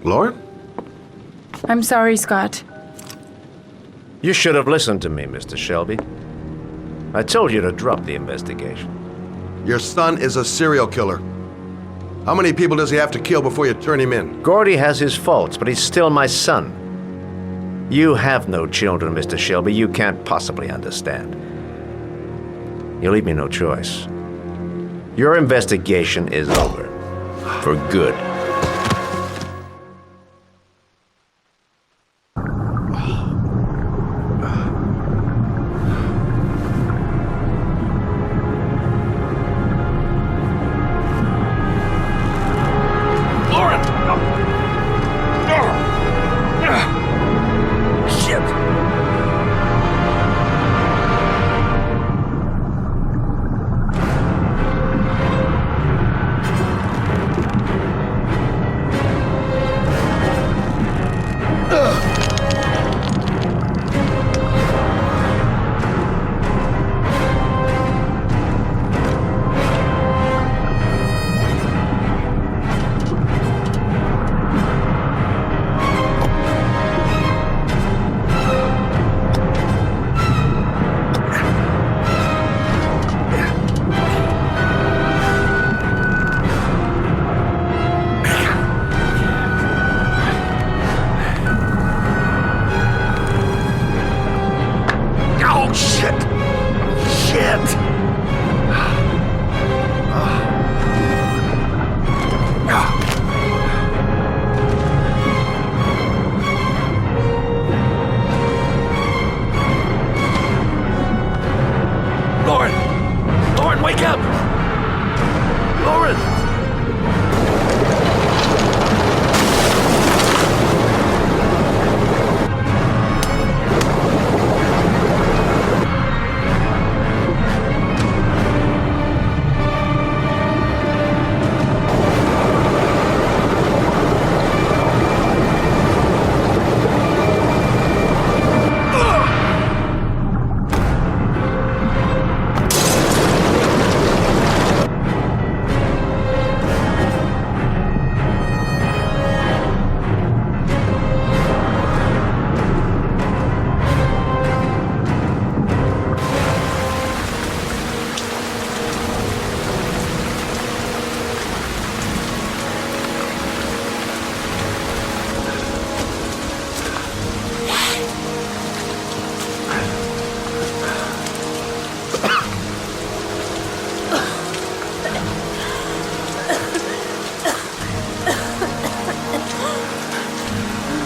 Lauren? I'm sorry, Scott. You should have listened to me, Mr. Shelby. I told you to drop the investigation. Your son is a serial killer. How many people does he have to kill before you turn him in? Gordy has his faults, but he's still my son. You have no children, Mr. Shelby. You can't possibly understand. You leave me no choice. Your investigation is over. For good.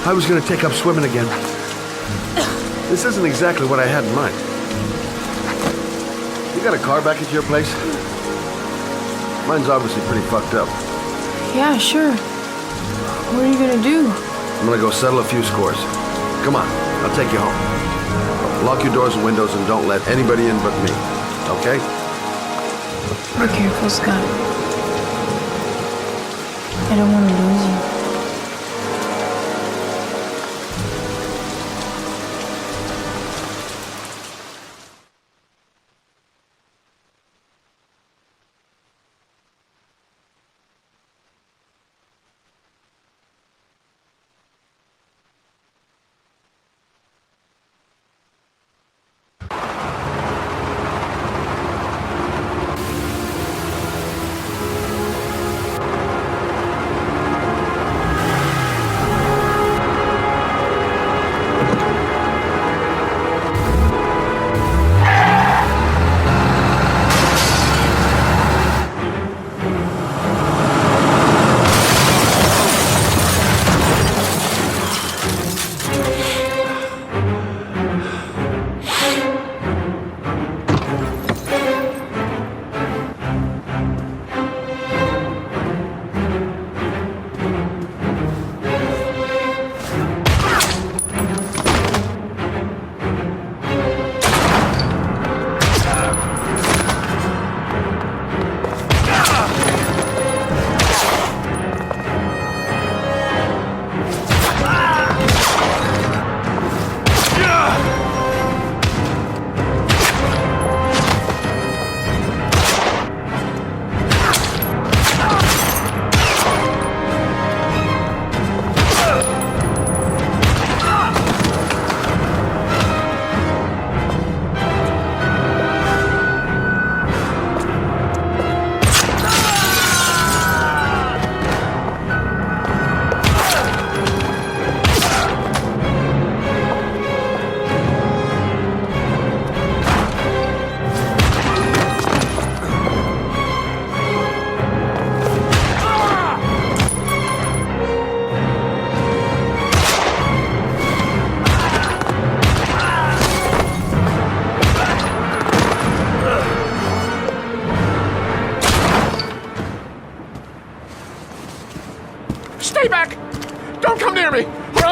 I was gonna take up swimming again. This isn't exactly what I had in mind. You got a car back at your place? Mine's obviously pretty fucked up. Yeah, sure. What are you gonna do? I'm gonna go settle a few scores. Come on, I'll take you home. Lock your doors and windows and don't let anybody in but me, okay? Be careful, Scott. I don't want to lose you.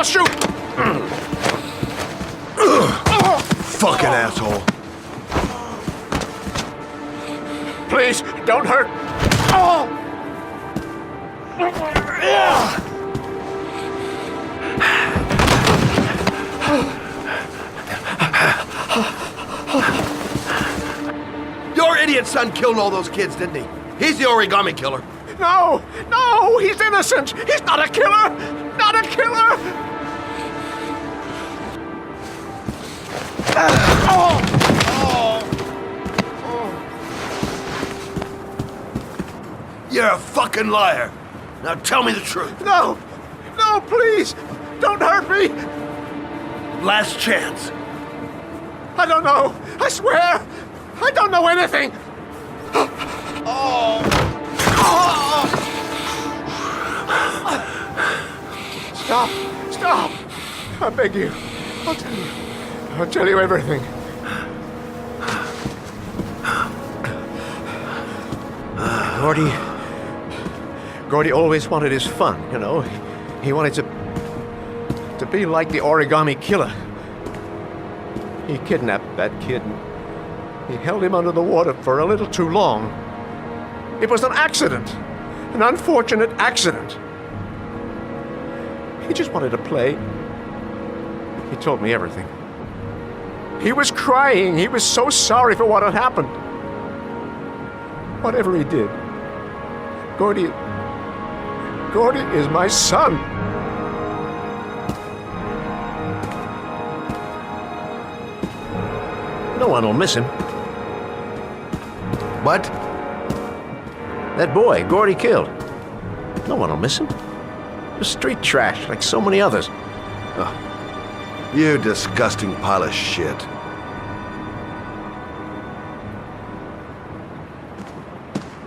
I'll shoot! Fucking asshole. Please, don't hurt. Your idiot son killed all those kids, didn't he? He's the origami killer. No, no, he's innocent. He's not a killer. Not a killer. You're a fucking liar. Now tell me the truth. No, no, please, don't hurt me. Last chance. I don't know. I swear, I don't know anything. Stop, stop. I beg you. I'll tell you. I'll tell you everything. Gordy always wanted his fun, you know. He wanted to be like the origami killer. He kidnapped that kid. He held him under the water for a little too long. It was an accident. An unfortunate accident. He just wanted to play. He told me everything. He was crying. He was so sorry for what had happened. Whatever he did, Gordy is my son. No one will miss him. What? That boy, Gordy killed. No one will miss him. Just street trash, like so many others. You disgusting pile of shit.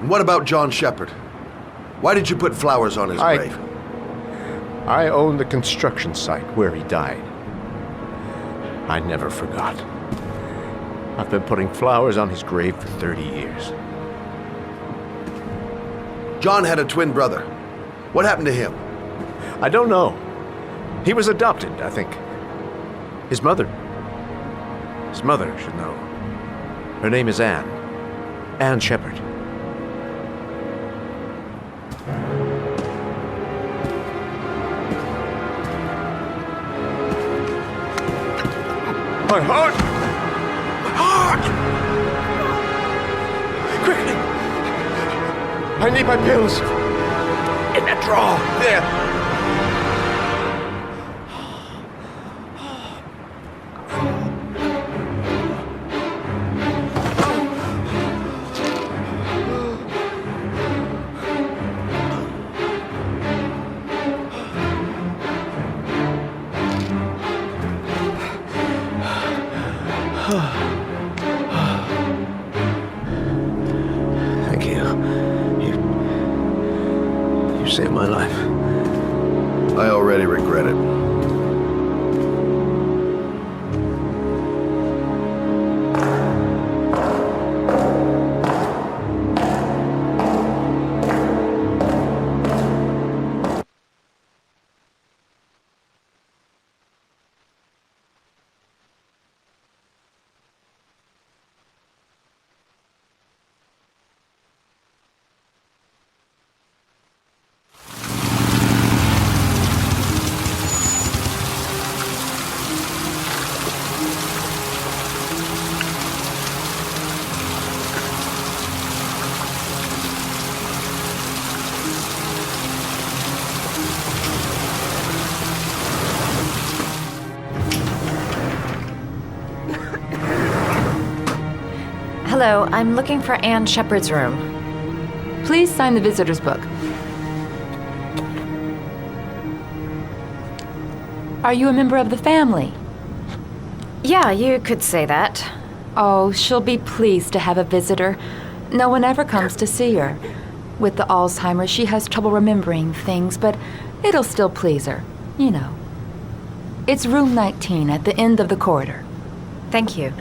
And what about John Sheppard? Why did you put flowers on his grave? I own the construction site where he died. I never forgot. I've been putting flowers on his grave for 30 years. John had a twin brother. What happened to him? I don't know. He was adopted, I think. His mother should know. Her name is Anne. Anne Sheppard. My heart! My heart! Quickly! I need my pills. In that drawer. There. Thank you. You saved my life. I already regret it. Hello, I'm looking for Anne Sheppard's room. Please sign the visitor's book. Are you a member of the family? Yeah, you could say that. Oh, she'll be pleased to have a visitor. No one ever comes to see her. With the Alzheimer's, she has trouble remembering things, but it'll still please her. You know. It's room 19 at the end of the corridor. Thank you.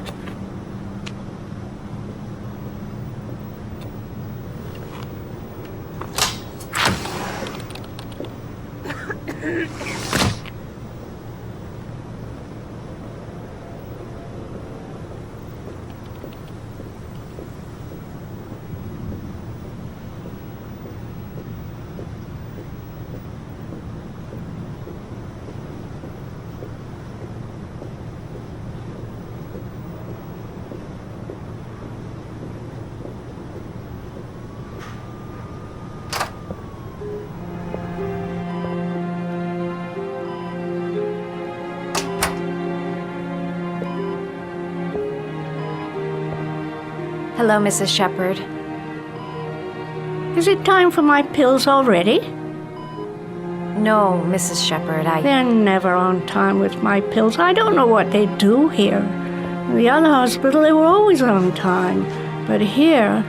Hello, Mrs. Sheppard. Is it time for my pills already? No, Mrs. Sheppard, They're never on time with my pills. I don't know what they do here. In the other hospital, they were always on time. But here...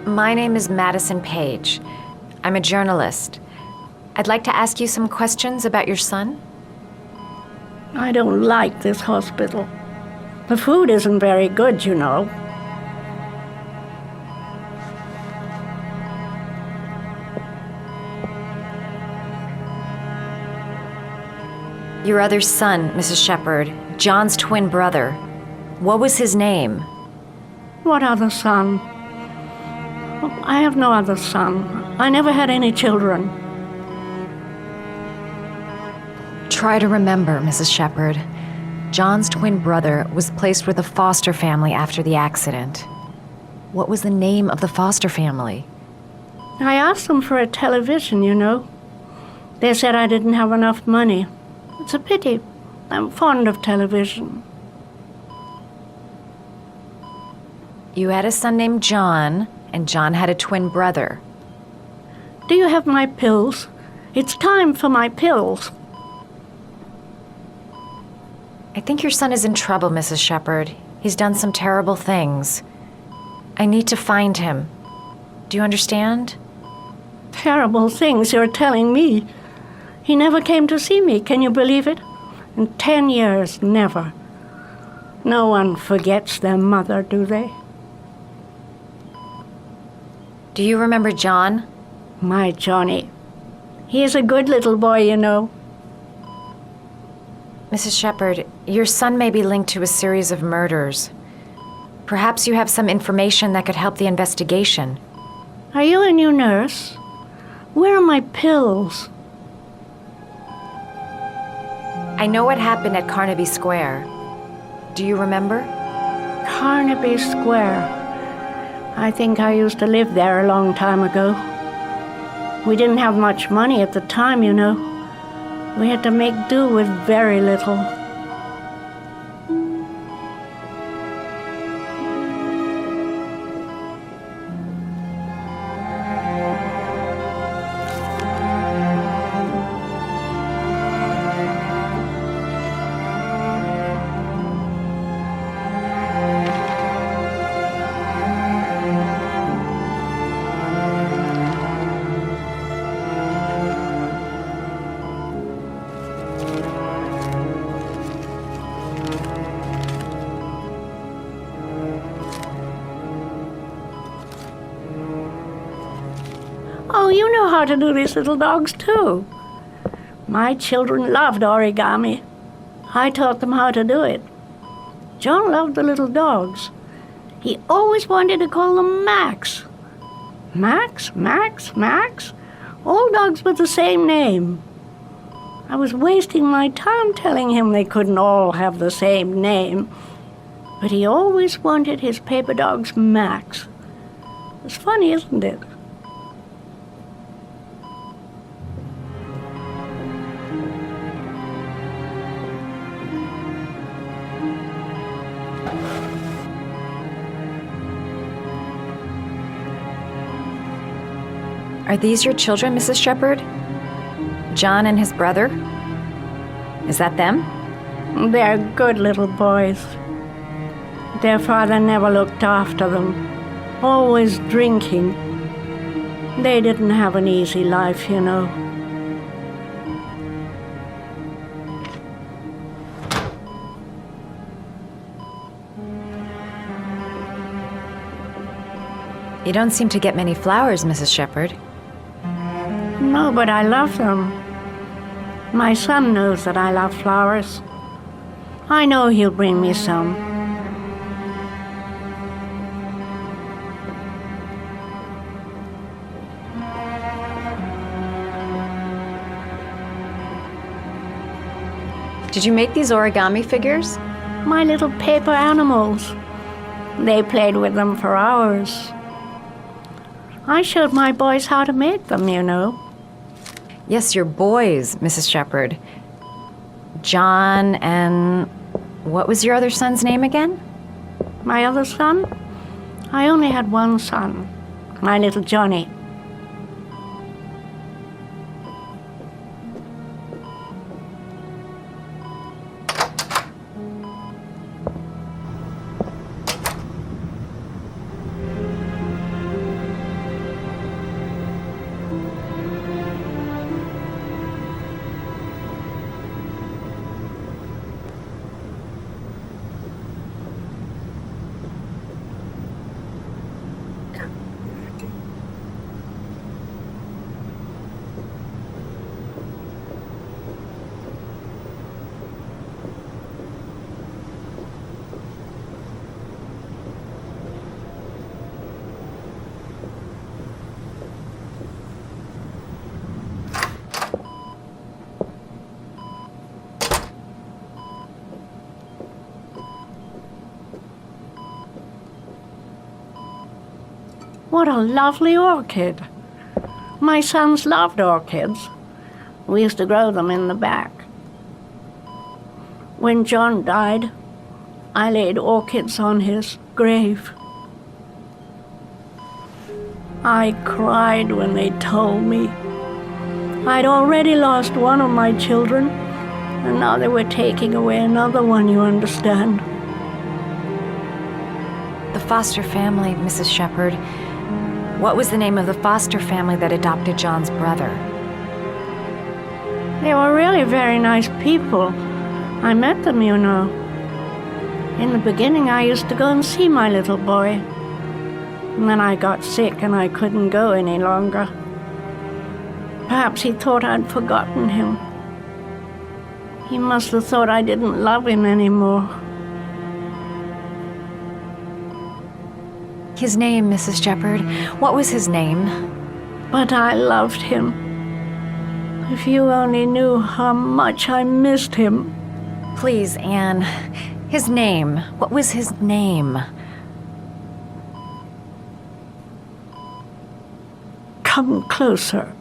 My name is Madison Paige. I'm a journalist. I'd like to ask you some questions about your son. I don't like this hospital. The food isn't very good, you know. Your other son, Mrs. Sheppard, John's twin brother. What was his name? What other son? Oh, I have no other son. I never had any children. Try to remember, Mrs. Sheppard. John's twin brother was placed with a foster family after the accident. What was the name of the foster family? I asked them for a television, you know. They said I didn't have enough money. It's a pity. I'm fond of television. You had a son named John, and John had a twin brother. Do you have my pills? It's time for my pills. I think your son is in trouble, Mrs. Sheppard. He's done some terrible things. I need to find him. Do you understand? Terrible things you're telling me. He never came to see me, can you believe it? In 10 years, never. No one forgets their mother, do they? Do you remember John? My Johnny. He is a good little boy, you know. Mrs. Sheppard, your son may be linked to a series of murders. Perhaps you have some information that could help the investigation. Are you a new nurse? Where are my pills? I know what happened at Carnaby Square. Do you remember? Carnaby Square. I think I used to live there a long time ago. We didn't have much money at the time, you know. We had to make do with very little. Oh, you know how to do these little dogs, too. My children loved origami. I taught them how to do it. John loved the little dogs. He always wanted to call them Max. Max, Max, Max? All dogs with the same name. I was wasting my time telling him they couldn't all have the same name. But he always wanted his paper dogs Max. It's funny, isn't it? Are these your children, Mrs. Sheppard? John and his brother? Is that them? They're good little boys. Their father never looked after them, always drinking. They didn't have an easy life, you know. You don't seem to get many flowers, Mrs. Sheppard. No, but I love them. My son knows that I love flowers. I know he'll bring me some. Did you make these origami figures? My little paper animals. They played with them for hours. I showed my boys how to make them, you know. Yes, your boys, Mrs. Sheppard. John, and what was your other son's name again? My other son? I only had one son, my little Johnny. What a lovely orchid. My sons loved orchids. We used to grow them in the back. When John died, I laid orchids on his grave. I cried when they told me. I'd already lost one of my children, and now they were taking away another one, you understand. The foster family, Mrs. Sheppard. What was the name of the foster family that adopted John's brother? They were really very nice people. I met them, you know. In the beginning, I used to go and see my little boy. And then I got sick and I couldn't go any longer. Perhaps he thought I'd forgotten him. He must have thought I didn't love him anymore. His name, Mrs. Sheppard. What was his name? But I loved him. If you only knew how much I missed him. Please, Anne. His name. What was his name? Come closer.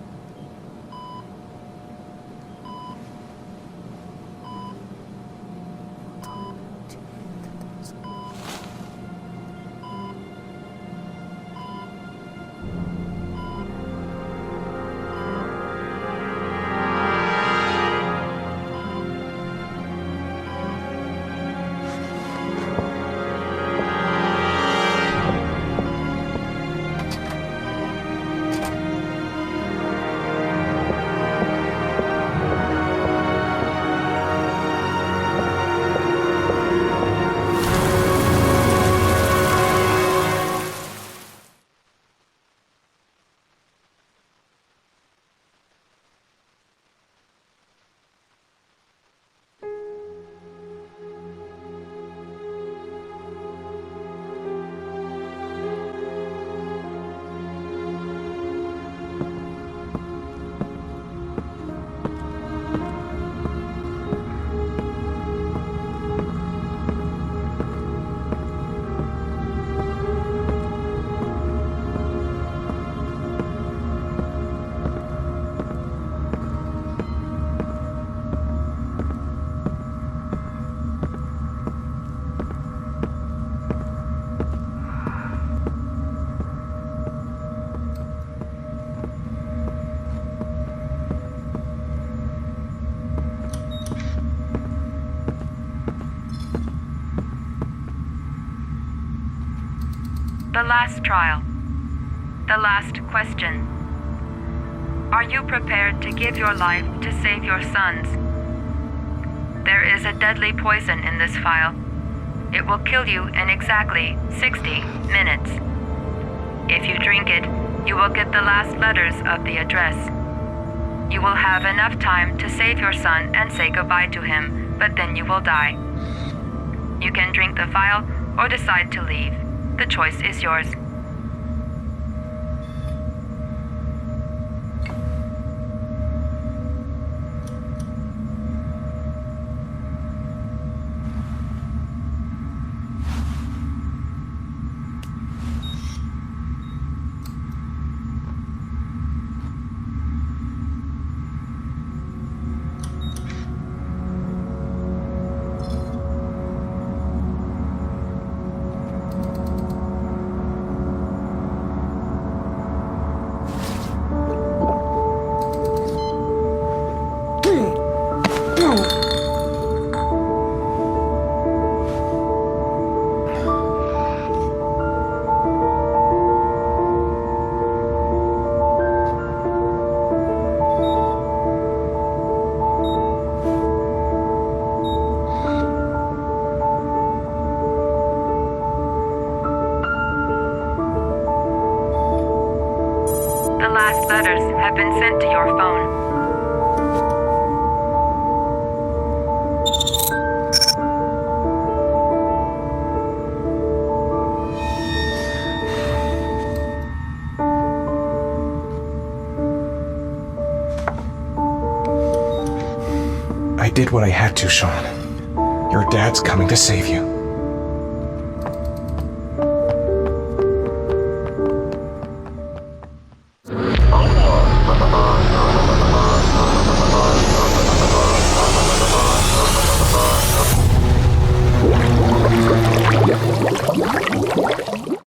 The last trial. The last question. Are you prepared to give your life to save your sons? There is a deadly poison in this vial. It will kill you in exactly 60 minutes. If you drink it, you will get the last letters of the address. You will have enough time to save your son and say goodbye to him, but then you will die. You can drink the vial or decide to leave. The choice is yours. letters have been sent to your phone. I did what I had to, Sean. Your dad's coming to save you.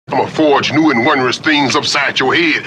I'ma forge new and wondrous things upside your head.